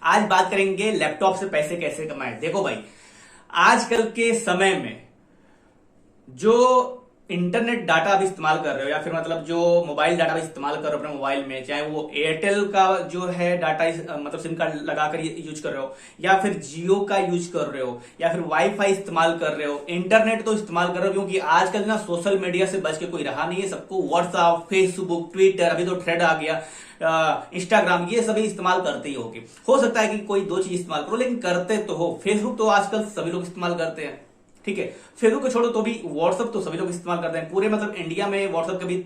आज बात करेंगे लैपटॉप से पैसे कैसे कमाएं। देखो भाई, आजकल के समय में जो इंटरनेट डाटा आप इस्तेमाल कर रहे हो या फिर मतलब जो मोबाइल डाटा आप इस्तेमाल कर रहे हो अपने मोबाइल में, चाहे वो एयरटेल का जो है डाटा मतलब सिम कार्ड लगाकर यूज कर रहे हो या फिर जियो का यूज कर रहे हो या फिर वाईफाई इस्तेमाल कर रहे हो, इंटरनेट तो इस्तेमाल कर रहे हो। क्योंकि आजकल ना सोशल मीडिया से बच के कोई रहा नहीं है, सबको व्हाट्सएप, फेसबुक, ट्विटर, अभी तो थ्रेड आ गया, इंस्टाग्राम, ये सभी इस्तेमाल करते ही होगे। हो सकता है कि कोई दो चीज इस्तेमाल करो लेकिन करते तो हो। फेसबुक तो आजकल सभी लोग इस्तेमाल करते हैं, ठीक है। फेसबुक को छोड़ो तो भी व्हाट्सएप तो सभी लोग इस्तेमाल करते हैं। पूरे मतलब इंडिया में व्हाट्सएप के भी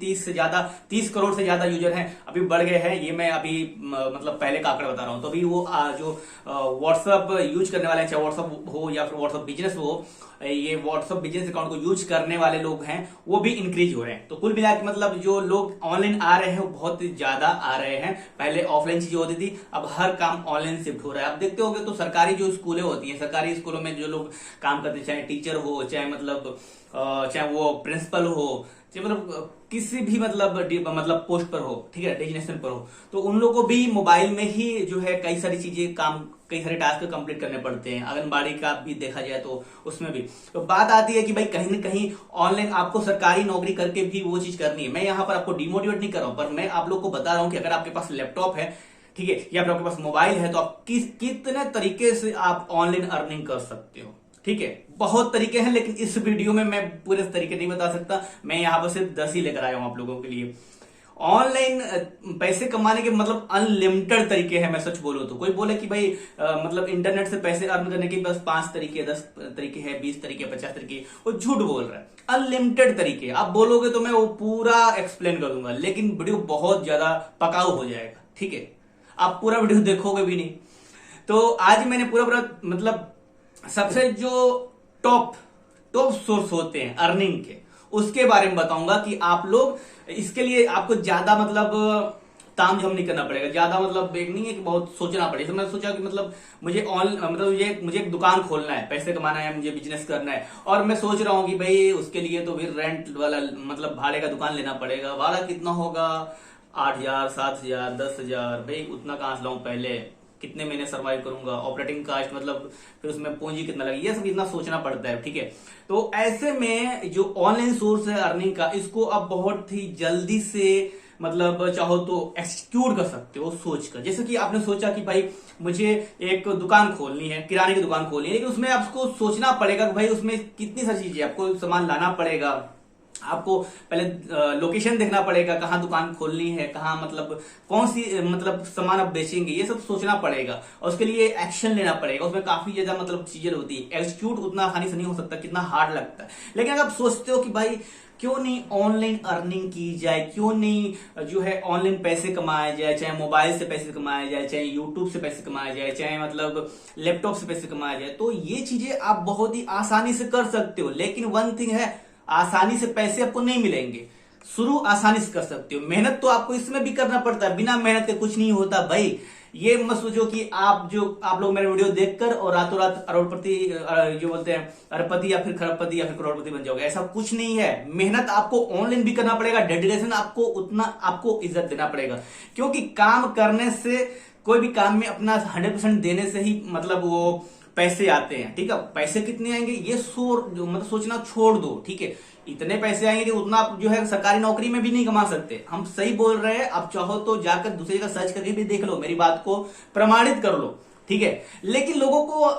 30 करोड़ से ज्यादा यूजर हैं, अभी बढ़ गए हैं। ये मैं अभी मतलब पहले का आंकड़ा बता रहा हूं। तो अभी वो जो व्हाट्सएप यूज करने वाले हैं, चाहे व्हाट्सएप हो या फिर व्हाट्सएप बिजनेस हो, ये व्हाट्सएप बिजनेस अकाउंट को यूज करने वाले लोग हैं वो भी इंक्रीज हो रहे हैं। तो कुल मिला के मतलब जो लोग ऑनलाइन आ रहे हैं वो बहुत ज्यादा आ रहे हैं। पहले ऑफलाइन चीजें होती थी, अब हर काम ऑनलाइन शिफ्ट हो रहा है। आप देखते होंगे तो सरकारी जो स्कूलें होती हैं, सरकारी स्कूलों में जो लोग काम करते हैं, चाहे टीचर हो, चाहे मतलब चाहे वो प्रिंसिपल हो, चाहे मतलब किसी भी मतलब पोस्ट पर हो, ठीक है, डेजिग्नेशन पर हो, तो उन लोगों को भी मोबाइल में ही जो है कई सारी चीजें कई सारे टास्क कंप्लीट करने पड़ते हैं। आंगनबाड़ी का भी देखा जाए तो उसमें भी तो बात आती है कि भाई कहीं ना कहीं ऑनलाइन आपको सरकारी नौकरी करके भी वो चीज करनी है। मैं यहाँ पर आपको डिमोटिवेट नहीं कर रहा हूं, पर मैं आप लोग को बता रहा हूं कि अगर आपके पास लैपटॉप है, ठीक है, या फिर आपके पास मोबाइल है, तो आप कितने तरीके से आप ऑनलाइन अर्निंग कर सकते हो, ठीक है। बहुत तरीके हैं लेकिन इस वीडियो में मैं पूरे तरीके नहीं बता सकता। मैं यहां पर सिर्फ 10 ही लेकर आया हूं आप लोगों के लिए। ऑनलाइन पैसे कमाने के मतलब अनलिमिटेड तरीके हैं। मैं सच बोलूं तो कोई बोले कि भाई मतलब इंटरनेट से पैसे अर्न करने के बस 5 तरीके, 10 तरीके हैं, 20 तरीके, 50 तरीके, वो झूठ बोल रहा है। अनलिमिटेड तरीके आप बोलोगे तो मैं वो पूरा एक्सप्लेन कर दूंगा, लेकिन वीडियो बहुत ज्यादा पकाऊ हो जाएगा, ठीक है। आप पूरा वीडियो देखोगे भी नहीं। तो आज मैंने पूरा मतलब सबसे जो टॉप सोर्स होते हैं अर्निंग के, उसके बारे में बताऊंगा कि आप लोग इसके लिए आपको ज्यादा मतलब तामझाम नहीं करना पड़ेगा। ज्यादा मतलब एक नहीं है कि बहुत सोचना पड़ेगा। तो मैंने सोचा कि मतलब मुझे मुझे एक दुकान खोलना है, पैसे कमाना है, मुझे बिजनेस करना है, और मैं सोच रहा हूं कि भाई उसके लिए तो फिर रेंट वाला मतलब भाड़े का दुकान लेना पड़ेगा। भाड़ा कितना होगा? 8,000, 7,000, 10,000। भाई उतना कहां से लाऊं? पहले कितने महीने सर्वाइव करूंगा? ऑपरेटिंग कास्ट मतलब फिर उसमें पूंजी कितना लगेगी, ये सब इतना सोचना पड़ता है, ठीक है। तो ऐसे में जो ऑनलाइन सोर्स है अर्निंग का, इसको आप बहुत ही जल्दी से मतलब चाहो तो एक्सक्यूट कर सकते हो सोचकर। जैसे कि आपने सोचा कि भाई मुझे एक दुकान खोलनी है, किराने की दुकान खोलनी है, लेकिन उसमें आपको सोचना पड़ेगा कि भाई उसमें कितनी सारी चीजें, आपको सामान लाना पड़ेगा, आपको पहले लोकेशन देखना पड़ेगा, कहाँ दुकान खोलनी है, कहाँ मतलब कौन सी मतलब सामान आप बेचेंगे, ये सब सोचना पड़ेगा और उसके लिए एक्शन लेना पड़ेगा। उसमें काफी ज्यादा मतलब चीजें होती है। एक्सक्यूट उतना आसानी से नहीं हो सकता, कितना हार्ड लगता है। लेकिन अगर आप सोचते हो कि भाई क्यों नहीं ऑनलाइन अर्निंग की जाए, क्यों नहीं जो है ऑनलाइन पैसे कमाया जाए, चाहे मोबाइल से पैसे कमाया जाए, चाहे यूट्यूब से पैसे कमाया जाए, चाहे मतलब लैपटॉप से पैसे कमाया जाए, तो ये चीजें आप बहुत ही आसानी से कर सकते हो। लेकिन वन थिंग है, आसानी से पैसे आपको नहीं मिलेंगे। शुरू आसानी से कर सकते हो, मेहनत तो आपको इसमें भी करना पड़ता है। बिना मेहनत के कुछ नहीं होता भाई। ये मत सोचो कि आप लोग मेरा वीडियो देखकर और रातों रात अरबपति, जो बोलते हैं अरबपति या फिर खरबपति या फिर करोड़पति बन जाओगे, ऐसा कुछ नहीं है। मेहनत आपको ऑनलाइन भी करना पड़ेगा, डेडिकेशन आपको उतना आपको इज्जत देना पड़ेगा। क्योंकि काम करने से, कोई भी काम में अपना 100% देने से ही मतलब वो पैसे आते हैं, ठीक है। पैसे कितने आएंगे ये मतलब सोचना छोड़ दो, ठीक है। इतने पैसे आएंगे कि उतना आप जो है सरकारी नौकरी में भी नहीं कमा सकते। हम सही बोल रहे हैं। आप चाहो तो जाकर दूसरी जगह सर्च करके भी देख लो, मेरी बात को प्रमाणित कर लो, ठीक है। लेकिन लोगों को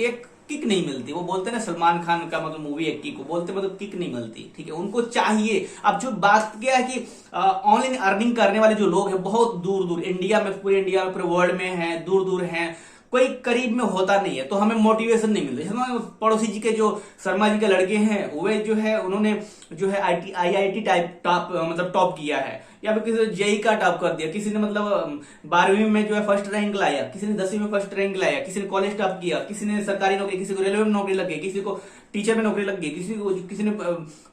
एक किक नहीं मिलती। वो बोलते हैं ना, सलमान खान का मतलब मूवी एक किक, बोलते मतलब किक नहीं मिलती, ठीक है। उनको चाहिए। अब जो बात क्या है कि ऑनलाइन अर्निंग करने वाले जो लोग हैं बहुत दूर दूर इंडिया में, पूरे इंडिया में, पूरे वर्ल्ड में हैं, दूर दूर हैं, कोई करीब में होता नहीं है। तो हमें मोटिवेशन नहीं मिलता। पड़ोसी जी के जो शर्मा जी के लड़के हैं, वे जो है उन्होंने जो है IIT टाइप टॉप मतलब टॉप किया है, या फिर किसी ने जेई का टॉप कर दिया, किसी ने मतलब 12वीं में जो है फर्स्ट रैंक लाया, किसी ने 10वीं में फर्स्ट रैंक लाया, किसी ने कॉलेज टॉप किया, किसी ने सरकारी नौकरी, किसी को रेलवे में नौकरी लग गई, किसी को टीचर में नौकरी लग गई, किसी ने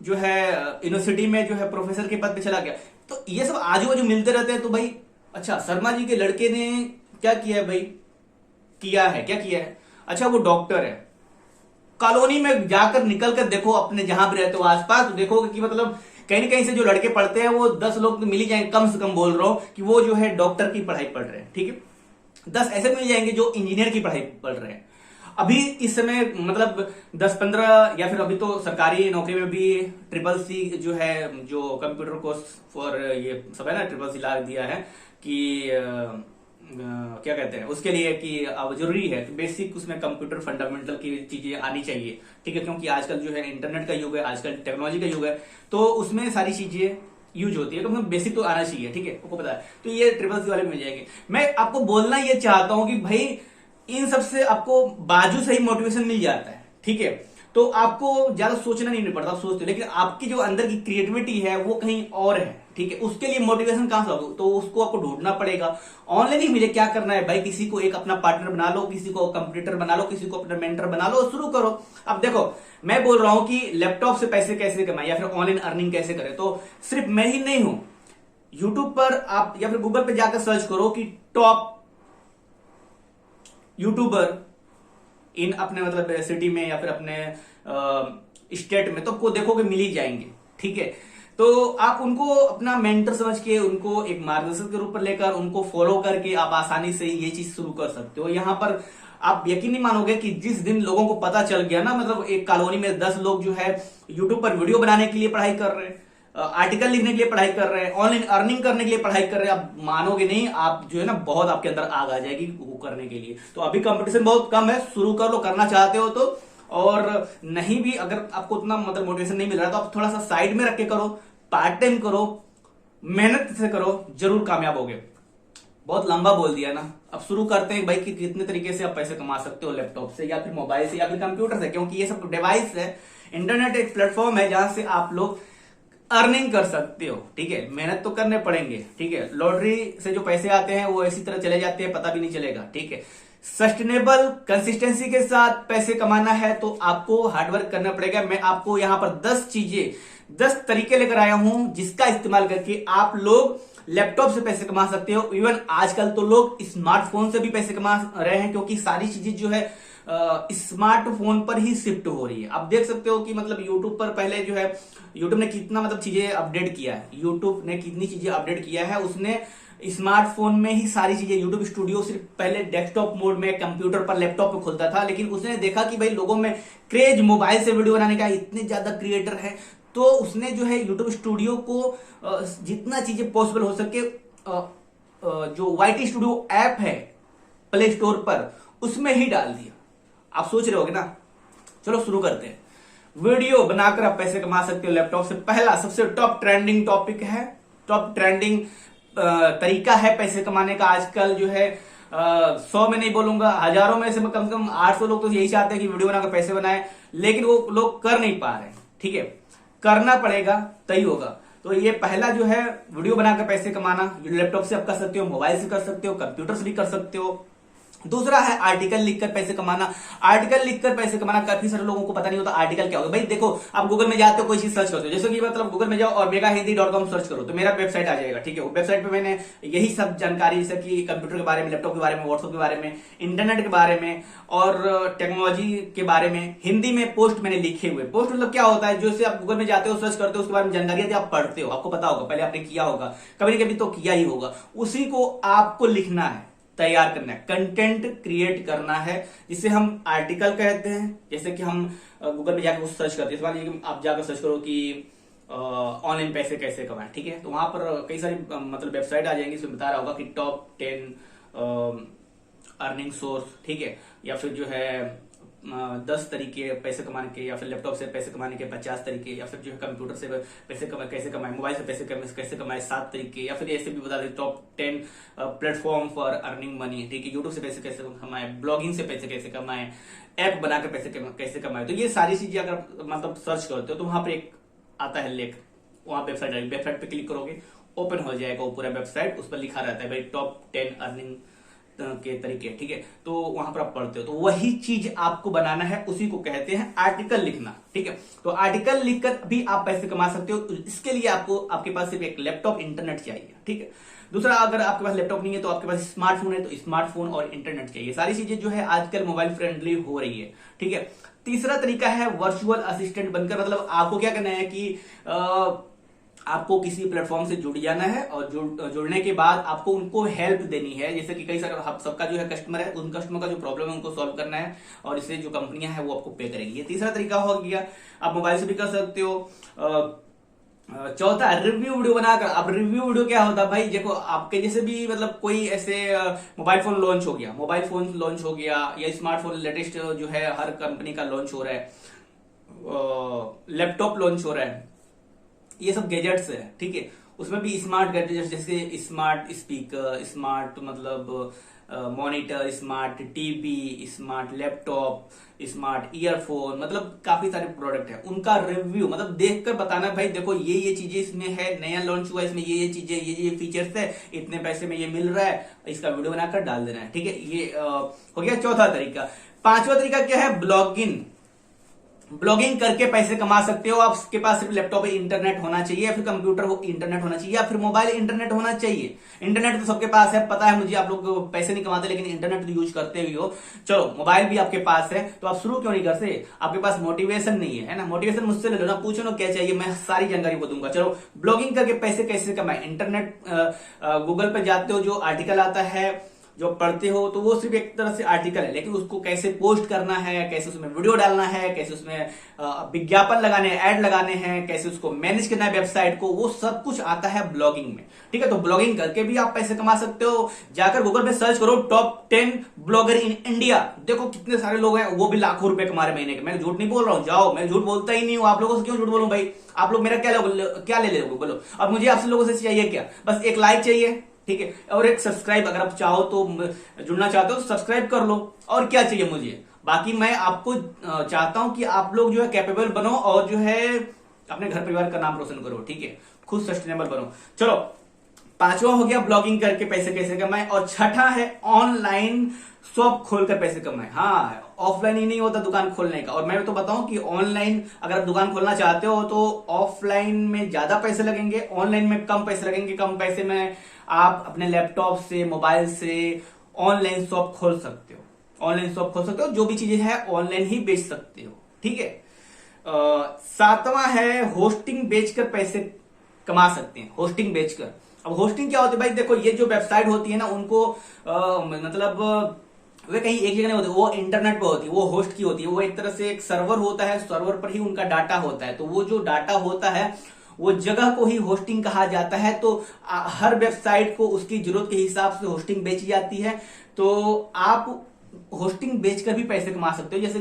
जो है यूनिवर्सिटी में जो है प्रोफेसर के पद पे चला गया। तो ये सब आजू बाजू मिलते रहते हैं। तो भाई अच्छा, शर्मा जी के लड़के ने क्या किया है भाई? क्या किया है? अच्छा, वो डॉक्टर है। कॉलोनी में जाकर निकल कर देखो, अपने जहां भी रहते हो आसपास, तो देखोगे कि मतलब कहीं ना कहीं से जो लड़के पढ़ते हैं वो 10 लोग तो मिल ही जाएंगे, कम से कम बोल रहा हूं कि वो जो है डॉक्टर की पढ़ाई पढ़ रहे हैं, ठीक है। 10 ऐसे मिल जाएंगे जो इंजीनियर की पढ़ाई पढ़ रहे हैं। अभी इस समय मतलब 10-15 या फिर अभी तो सरकारी नौकरी में भी ट्रिपल सी जो है, जो कंप्यूटर कोर्स फॉर ये सब है ना, ट्रिपल सी ला दिया है कि क्या कहते हैं उसके लिए कि अब जरूरी है कि बेसिक उसमें कंप्यूटर फंडामेंटल की चीजें आनी चाहिए, ठीक है, क्योंकि आजकल जो है इंटरनेट का युग है, आजकल टेक्नोलॉजी का युग है, तो उसमें सारी चीजें यूज होती है, तो मतलब बेसिक तो आना चाहिए, ठीक है, आपको पता है। तो ये ट्रिपल सी वाले मिल जाएंगे। मैं आपको बोलना ये चाहता हूं कि भाई इन सबसे आपको बाजू से ही मोटिवेशन मिल जाता है, ठीक है, तो आपको ज्यादा सोचना नहीं पड़ता, आप सोचते हो, लेकिन आपकी जो अंदर की क्रिएटिविटी है वो कहीं और है, ठीक है, उसके लिए मोटिवेशन कहां से लाओ, तो उसको आपको ढूंढना पड़ेगा। ऑनलाइन ही मिले, क्या करना है भाई, किसी को एक अपना पार्टनर बना लो, किसी को कंप्यूटर बना लो, किसी को अपना मेंटर बना लो, शुरू करो। अब देखो, मैं बोल रहा हूं कि लैपटॉप से पैसे कैसे कमाए या फिर ऑनलाइन अर्निंग कैसे करें, तो सिर्फ मैं ही नहीं हूं। यूट्यूब पर आप या फिर गूगल पे जाकर सर्च करो कि टॉप यूट्यूबर इन अपने मतलब सिटी में या फिर अपने स्टेट में, तो आपको देखोगे मिल ही जाएंगे, ठीक है। तो आप उनको अपना मेंटर समझ के, उनको एक मार्गदर्शक के रूप में लेकर, उनको फॉलो करके आप आसानी से ये चीज शुरू कर सकते हो। यहां पर आप यकीन नहीं मानोगे कि जिस दिन लोगों को पता चल गया ना, मतलब एक कॉलोनी में 10 लोग जो है यूट्यूब पर वीडियो बनाने के लिए पढ़ाई कर रहे हैं, आर्टिकल लिखने के लिए पढ़ाई कर रहे हैं, ऑनलाइन अर्निंग करने के लिए पढ़ाई कर रहे हैं, आप मानोगे नहीं, आप जो है ना बहुत आपके अंदर आग आ जाएगी वो करने के लिए। तो अभी कंपटीशन बहुत कम है, शुरू कर लो, करना चाहते हो तो। और नहीं भी अगर आपको उतना मतलब मोटिवेशन नहीं मिल रहा तो आप थोड़ा सा साइड में रख के करो, पार्ट टाइम करो, मेहनत से करो, जरूर कामयाब होगे। बहुत लंबा बोल दिया ना, अब शुरू करते हैं भाई कि कितने तरीके से आप पैसे कमा सकते हो लैपटॉप से या फिर मोबाइल से या फिर कंप्यूटर से, क्योंकि ये सब डिवाइस है। इंटरनेट एक प्लेटफॉर्म है जहां से आप लोग अर्निंग कर सकते हो, ठीक है, मेहनत तो करने पड़ेंगे, ठीक है, लॉटरी से जो पैसे आते हैं वो इसी तरह चले जाते हैं, पता भी नहीं चलेगा, ठीक है। सस्टेनेबल कंसिस्टेंसी के साथ पैसे कमाना है तो आपको हार्डवर्क करना पड़ेगा। मैं आपको यहां पर 10 चीजें, 10 तरीके लेकर आया हूं जिसका इस्तेमाल करके आप लोग लैपटॉप से पैसे कमा सकते हो। इवन आजकल तो लोग स्मार्टफोन से भी पैसे कमा रहे हैं, क्योंकि सारी चीजें जो है स्मार्टफोन पर ही शिफ्ट हो रही है। आप देख सकते हो कि मतलब यूट्यूब पर पहले जो है, यूट्यूब ने कितना मतलब चीजें अपडेट किया है, यूट्यूब ने कितनी चीजें अपडेट किया है, उसने स्मार्टफोन में ही सारी चीजें, यूट्यूब स्टूडियो सिर्फ पहले डेस्कटॉप मोड में कंप्यूटर पर लैपटॉप पे खुलता था, लेकिन उसने देखा कि भाई लोगों में क्रेज मोबाइल से वीडियो बनाने का, इतने ज्यादा क्रिएटर है, तो उसने जो है यूट्यूब स्टूडियो को जितना चीजें पॉसिबल हो सके, जो वाईटी स्टूडियो ऐप है प्ले स्टोर पर, उसमें ही डाल दिया। आप सोच रहे होगे ना, चलो शुरू करते हैं। वीडियो बनाकर आप पैसे कमा सकते हो लैपटॉप से। पहला सबसे टॉप ट्रेंडिंग टॉपिक है, टॉप ट्रेंडिंग तरीका है पैसे कमाने का आजकल जो है, 100 में नहीं बोलूंगा, हजारों में से कम से कम 800 लोग तो यही चाहते हैं कि वीडियो बनाकर पैसे बनाए, लेकिन वो लोग कर नहीं पा रहे हैं, ठीक है, करना पड़ेगा तभी होगा। तो ये पहला जो है वीडियो बनाकर पैसे कमाना, लैपटॉप से आप कर सकते हो, मोबाइल से कर सकते हो, कंप्यूटर से भी कर सकते हो। दूसरा है आर्टिकल लिखकर पैसे कमाना। आर्टिकल लिखकर पैसे कमाना, काफी सारे लोगों को पता नहीं होता आर्टिकल क्या होगा। भाई देखो, आप गूगल में जाते हो, कोई चीज सर्च करते हो, जैसे कि मतलब गूगल में जाओ और megahindy.com सर्च करो तो मेरा वेबसाइट आ जाएगा, ठीक है। वेबसाइट पे मैंने यही सब जानकारी, जैसे कि कंप्यूटर के बारे में, लैपटॉप के बारे में, व्हाट्सएप के बारे में, इंटरनेट के बारे में और टेक्नोलॉजी के बारे में हिंदी में पोस्ट मैंने लिखे हुए। पोस्ट मतलब क्या होता है, जैसे आप गूगल में जाते हो, सर्च करते हो, उसके बारे में जानकारी आती है, आप पढ़ते हो, आपको पता होगा, पहले आपने किया होगा, कभी कभी तो किया ही होगा, उसी को आपको लिखना है, तैयार करना है, कंटेंट क्रिएट करना है, जिसे हम आर्टिकल कहते हैं। जैसे कि हम गूगल में जाकर सर्च करते हैं, इस बार आप जाकर सर्च करो कि ऑनलाइन पैसे कैसे कमाएं, ठीक है, तो वहां पर कई सारी मतलब वेबसाइट आ जाएंगी, इसमें बता रहा होगा कि टॉप 10 अर्निंग सोर्स, ठीक है, या फिर जो है 10 तरीके पैसे कमाने के, या फिर लैपटॉप से पैसे कमाने के 50 तरीके, या फिर जो है कंप्यूटर से पैसे कैसे कमाए, मोबाइल से पैसे कैसे कमाए 7 तरीके, या फिर ऐसे भी बता दें top 10 platform for earning money, ठीक है, यूट्यूब से पैसे कैसे कमाए, ब्लॉगिंग से पैसे कैसे कमाए, ऐप बनाकर पैसे कैसे कमाए। तो ये सारी चीजें अगर मतलब सर्च करते हो तो वहां पर एक आता है लेख, वहां वेबसाइट पे क्लिक करोगे, ओपन हो जाएगा वो पूरा वेबसाइट, उस पर लिखा रहता है भाई टॉप 10 अर्निंग के तरीके, ठीक है, तो वहां पर आप पढ़ते हो, तो वही चीज आपको बनाना है, उसी को कहते हैं आर्टिकल लिखना, ठीक है। तो आर्टिकल लिखकर भी आप पैसे कमा सकते हो। इसके लिए आपको, आपके पास सिर्फ एक लैपटॉप, इंटरनेट चाहिए, ठीक है। दूसरा, अगर आपके पास लैपटॉप नहीं है तो आपके पास स्मार्टफोन है, तो स्मार्टफोन और इंटरनेट चाहिए। सारी चीजें जो है आजकल मोबाइल फ्रेंडली हो रही है, ठीक है। तीसरा तरीका है वर्चुअल असिस्टेंट बनकर, मतलब आपको क्या करना है कि आपको किसी प्लेटफॉर्म से जुड़ जाना है और जुड़ने के बाद आपको उनको हेल्प देनी है। जैसे कि कई सारे सबका जो है कस्टमर है, उन कस्टमर का जो प्रॉब्लम है उनको सॉल्व करना है और इससे जो कंपनियां हैं वो आपको पे करेगी। ये तीसरा तरीका हो गया। आप मोबाइल से भी कर सकते हो। चौथा, रिव्यू वीडियो बनाकर। अब रिव्यू वीडियो क्या होता है भाई, देखो आपके जैसे भी मतलब कोई ऐसे मोबाइल फोन लॉन्च हो गया या स्मार्टफोन लेटेस्ट जो है हर कंपनी का लॉन्च हो रहा है, लैपटॉप लॉन्च हो रहा है, ये सब गैजेट्स है, ठीक है। उसमें भी स्मार्ट गैजेट्स जैसे स्मार्ट स्पीकर, स्मार्ट मतलब monitor, smart TV, smart laptop, smart earphone, मतलब काफी सारे प्रोडक्ट है। उनका रिव्यू मतलब देखकर बताना भाई देखो ये चीजें इसमें है, नया लॉन्च हुआ है, इसमें ये चीजें ये फीचर्स है, इतने पैसे में ये मिल रहा है, इसका वीडियो बनाकर डाल देना है, ठीक है। ये हो गया चौथा तरीका। पांचवा तरीका क्या है, ब्लॉगिंग करके पैसे कमा सकते हो। आपके पास सिर्फ लैपटॉप इंटरनेट होना चाहिए, या फिर कंप्यूटर इंटरनेट होना चाहिए, या फिर मोबाइल इंटरनेट होना चाहिए। इंटरनेट तो सबके पास है, पता है मुझे, आप लोग पैसे नहीं कमाते लेकिन इंटरनेट तो यूज करते ही हो। चलो मोबाइल भी आपके पास है तो आप शुरू क्यों नहीं करते? आपके पास मोटिवेशन नहीं है ना, मोटिवेशन मुझसे ले लो ना, पूछो ना क्या चाहिए, मैं सारी जानकारी को दूंगा। चलो ब्लॉगिंग करके पैसे कैसे कमाए। इंटरनेट गूगल पे जाते हो, जो आर्टिकल आता है जो पढ़ते हो तो वो सिर्फ एक तरह से आर्टिकल है, लेकिन उसको कैसे पोस्ट करना है, कैसे उसमें वीडियो डालना है, कैसे उसमें विज्ञापन लगाने हैं, ऐड लगाने हैं, कैसे उसको मैनेज करना है वेबसाइट को, वो सब कुछ आता है ब्लॉगिंग में, ठीक है। तो ब्लॉगिंग करके भी आप पैसे कमा सकते हो। जाकर गूगल पे सर्च करो टॉप 10 ब्लॉगर इन इंडिया, देखो कितने सारे लोग हैं, वो भी लाखों रुपए कमा रहे महीने के। मैं झूठ नहीं बोल रहा हूँ, जाओ, मैं झूठ बोलता ही नहीं हूँ। आप लोगों से क्यों झूठ बोलूं भाई? आप लोग मेरा क्या ले लोगे बोलो। अब मुझे आपसे लोगों से चाहिए क्या? बस एक लाइक चाहिए, ठीक है, और एक सब्सक्राइब। अगर आप चाहो तो जुड़ना चाहते हो तो सब्सक्राइब कर लो, और क्या चाहिए मुझे। बाकी मैं आपको चाहता हूं कि आप लोग जो है कैपेबल बनो और जो है अपने घर परिवार का नाम रोशन करो, ठीक है, खुद सस्टेनेबल बनो। चलो पांचवा हो गया ब्लॉगिंग करके पैसे कैसे कमाए, और छठा है ऑनलाइन शॉप खोलकर पैसे कमाए। हाँ, ऑफलाइन ही नहीं होता दुकान खोलने का। और मैं तो बताऊं कि ऑनलाइन अगर आप दुकान खोलना चाहते हो तो ऑफलाइन में ज्यादा पैसे लगेंगे, ऑनलाइन में कम पैसे लगेंगे। कम पैसे में आप अपने लैपटॉप से, मोबाइल से ऑनलाइन शॉप खोल सकते हो, जो भी चीजें है ऑनलाइन ही बेच सकते हो, ठीक है। सातवां है होस्टिंग बेचकर पैसे कमा सकते हैं, होस्टिंग बेचकर। अब होस्टिंग क्या होती है भाई, देखो ये जो वेबसाइट होती है ना, उनको मतलब वे कहीं एक जगह नहीं होती, वो इंटरनेट पे होती है, वो होस्ट की होती है। वो एक तरह से एक सर्वर होता है, सर्वर पर ही उनका डाटा होता है। तो वो जो डाटा होता है वो जगह को ही होस्टिंग कहा जाता है। तो हर वेबसाइट को उसकी जरूरत के हिसाब से होस्टिंग बेची जाती है। तो आप होस्टिंग बेचकर भी पैसे कमा सकते हो। जैसे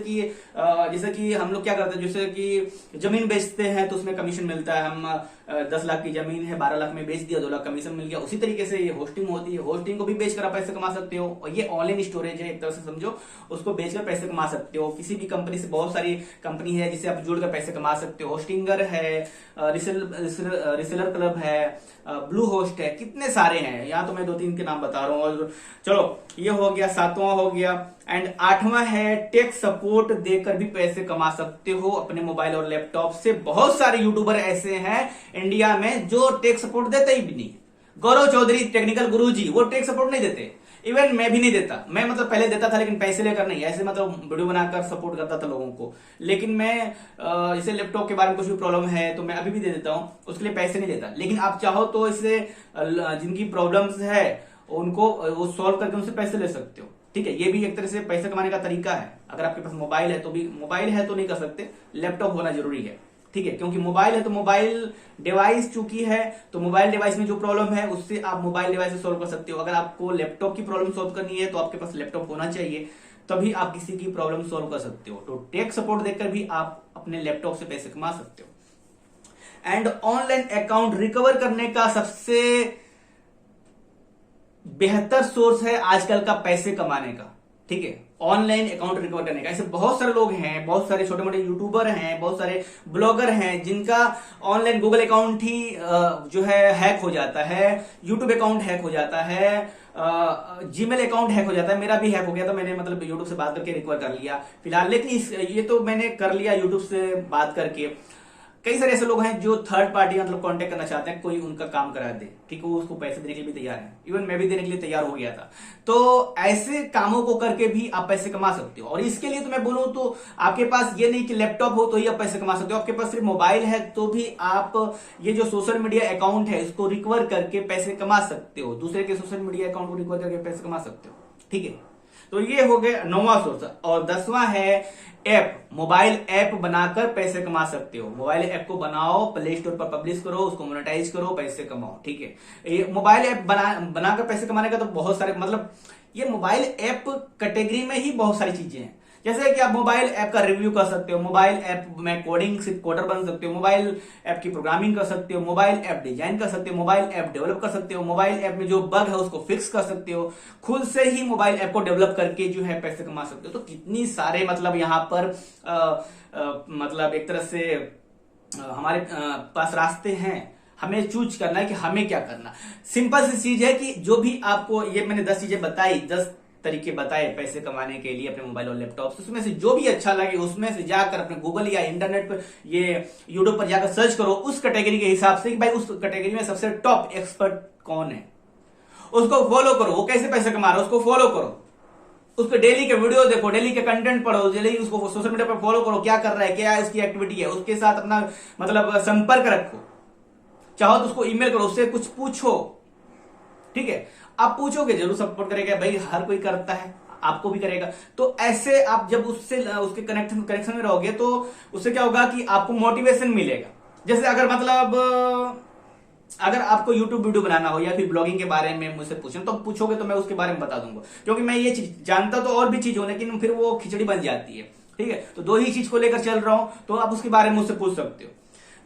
कि हम लोग क्या करते हैं, जैसे कि जमीन बेचते हैं तो उसमें कमीशन मिलता है। हम 10 लाख की जमीन है, 12 लाख में बेच दिया, 2 लाख कमीशन मिल गया। उसी तरीके से ये होस्टिंग होती है, होस्टिंग को भी बेचकर आप पैसे कमा सकते हो। और ये ऑनलाइन स्टोरेज है, एक तरह से समझो, उसको बेचकर पैसे कमा सकते हो। किसी भी कंपनी से, बहुत सारी कंपनी है जिससे आप जुड़कर पैसे कमा सकते हो। होस्टिंगर है, रिसेलर क्लब है, ब्लू होस्ट है, कितने सारे हैं, यहाँ तो मैं 2-3 के नाम बता रहा हूँ। और चलो ये हो गया, सातवां हो गया। एंड आठवां है टेक सपोर्ट देकर भी पैसे कमा सकते हो अपने मोबाइल और लैपटॉप से। बहुत सारे यूट्यूबर ऐसे हैं इंडिया में जो टेक सपोर्ट देते ही भी नहीं। गौरव चौधरी टेक्निकल गुरुजी, वो टेक सपोर्ट नहीं देते। इवन मैं भी नहीं देता। मैं मतलब पहले देता था लेकिन पैसे लेकर नहीं, ऐसे मतलब वीडियो बनाकर सपोर्ट करता था लोगों को। लेकिन मैं जैसे लैपटॉप के बारे में कुछ भी प्रॉब्लम है तो मैं अभी भी दे देता हूँ, उसके लिए पैसे नहीं देता। लेकिन आप चाहो तो इससे जिनकी प्रॉब्लम्स है उनको वो सॉल्व करके उनसे पैसे ले सकते हो, ठीक है। ये भी एक तरह से पैसे कमाने का तरीका है। अगर आपके पास मोबाइल है तो नहीं कर सकते, लैपटॉप होना जरूरी है, ठीक है। क्योंकि मोबाइल है तो मोबाइल डिवाइस चूंकि है, तो मोबाइल डिवाइस में जो प्रॉब्लम है उससे आप मोबाइल डिवाइस से सॉल्व कर सकते हो। अगर आपको लैपटॉप की प्रॉब्लम सॉल्व करनी है तो आपके पास लैपटॉप होना चाहिए, तभी आप किसी की प्रॉब्लम सॉल्व कर सकते हो। तो टेक सपोर्ट देकर भी आप अपने लैपटॉप से पैसे कमा सकते हो। एंड ऑनलाइन अकाउंट रिकवर करने का सबसे बेहतर सोर्स है आजकल का पैसे कमाने का, ठीक है, ऑनलाइन अकाउंट रिकवर करने का। ऐसे बहुत सारे लोग हैं, बहुत सारे छोटे मोटे यूट्यूबर हैं, बहुत सारे ब्लॉगर हैं जिनका ऑनलाइन गूगल अकाउंट ही जो है हैक हो जाता है, यूट्यूब अकाउंट हैक हो जाता है, जीमेल अकाउंट हैक हो जाता है। मेरा भी हैक हो गया था, मैंने मतलब यूट्यूब से बात करके रिकवर कर लिया फिलहाल। लेकिन ये तो मैंने कर लिया यूट्यूब से बात करके। कई सारे ऐसे लोग हैं जो थर्ड पार्टी मतलब कांटेक्ट करना चाहते हैं, कोई उनका काम करा दे, ठीक है, वो उसको पैसे देने के लिए भी तैयार है, इवन मैं भी देने के लिए तैयार हो गया था। तो ऐसे कामों को करके भी आप पैसे कमा सकते हो। और इसके लिए तो मैं बोलूं तो आपके पास ये नहीं कि लैपटॉप हो तो ही आप पैसे कमा सकते हो, आपके पास सिर्फ मोबाइल है तो भी आप ये जो सोशल मीडिया अकाउंट है इसको रिकवर करके पैसे कमा सकते हो, दूसरे के सोशल मीडिया अकाउंट को रिकवर करके पैसे कमा सकते हो, ठीक है। तो ये हो गया 9वां सोर्स। और 10वां है ऐप, मोबाइल ऐप बनाकर पैसे कमा सकते हो। मोबाइल ऐप को बनाओ, प्ले स्टोर पर पब्लिश करो, उसको मोनेटाइज करो, पैसे कमाओ, ठीक है। ये मोबाइल ऐप बनाकर पैसे कमाने का तो बहुत सारे मतलब ये मोबाइल ऐप कैटेगरी में ही बहुत सारी चीजें हैं। जैसे कि आप मोबाइल ऐप का रिव्यू कर सकते हो, मोबाइल ऐप में कोडिंग से कोडर बन सकते हो, मोबाइल ऐप की प्रोग्रामिंग कर सकते हो, मोबाइल ऐप डिजाइन कर सकते हो, मोबाइल ऐप डेवलप कर सकते हो, मोबाइल ऐप में जो बग है उसको फिक्स कर सकते हो, खुद से ही मोबाइल ऐप को डेवलप करके जो है पैसे कमा सकते हो। तो कितनी सारे मतलब यहाँ पर मतलब एक तरह से हमारे पास रास्ते हैं, हमें चूज करना है कि हमें क्या करना। सिंपल सी चीज है कि जो भी आपको ये मैंने 10 चीजें बताई, 10 तरीके बताए पैसे कमाने के लिए अपने मोबाइल और लैपटॉप से, उसमें से जो भी अच्छा लगे उसमें से जाकर अपने गूगल या इंटरनेट पर ये यूट्यूब पर जाकर सर्च करो उस कैटेगरी के हिसाब से कि भाई उस कैटेगरी में सबसे टॉप एक्सपर्ट कौन है, उसको फॉलो करो। वो कैसे पैसे कमा रहा है उसको फॉलो करो, उसके डेली के वीडियो देखो, डेली के कंटेंट पढ़ो, डेली उसको सोशल मीडिया पर फॉलो करो, क्या कर रहा है, क्या है उसकी एक्टिविटी है, उसके साथ अपना मतलब संपर्क रखो, चाहो तो उसको ईमेल करो, उससे कुछ पूछो, ठीक है। आप पूछोगे जरूर सपोर्ट करेगा, भाई हर कोई करता है, आपको भी करेगा। तो ऐसे आप जब उससे उसके कनेक्शन में रहोगे तो उससे क्या होगा कि आपको मोटिवेशन मिलेगा। जैसे अगर मतलब अगर आपको यूट्यूब वीडियो बनाना हो या फिर ब्लॉगिंग के बारे में मुझसे पूछना तो पूछोगे तो मैं उसके बारे में बता दूंगा, क्योंकि मैं ये चीज जानता तो और भी चीज हो, लेकिन फिर वो खिचड़ी बन जाती है, ठीक है। तो 2 ही चीज को लेकर चल रहा हूं, तो आप उसके बारे में मुझसे पूछ सकते हो।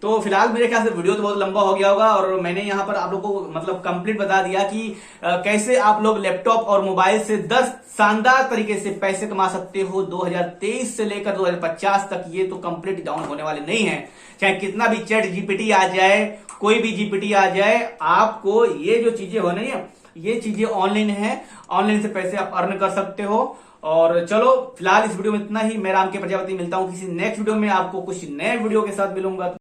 तो फिलहाल मेरे ख्याल से वीडियो तो बहुत लंबा हो गया होगा और मैंने यहाँ पर आप लोगों को मतलब कंप्लीट बता दिया कि कैसे आप लोग लैपटॉप और मोबाइल से 10 शानदार तरीके से पैसे कमा सकते हो 2023 से लेकर 2050 तक। ये तो कंप्लीट डाउन होने वाले नहीं है, चाहे कितना भी चैट जीपीटी आ जाए, कोई भी जीपीटी आ जाए, आपको ये जो चीजें हो रही है ये चीजें ऑनलाइन है, ऑनलाइन से पैसे आप अर्न कर सकते हो। और चलो फिलहाल इस वीडियो में इतना ही। मैं राम के प्रजापति, मिलता हूं किसी नेक्स्ट वीडियो में, आपको कुछ नए वीडियो के साथ मिलूंगा।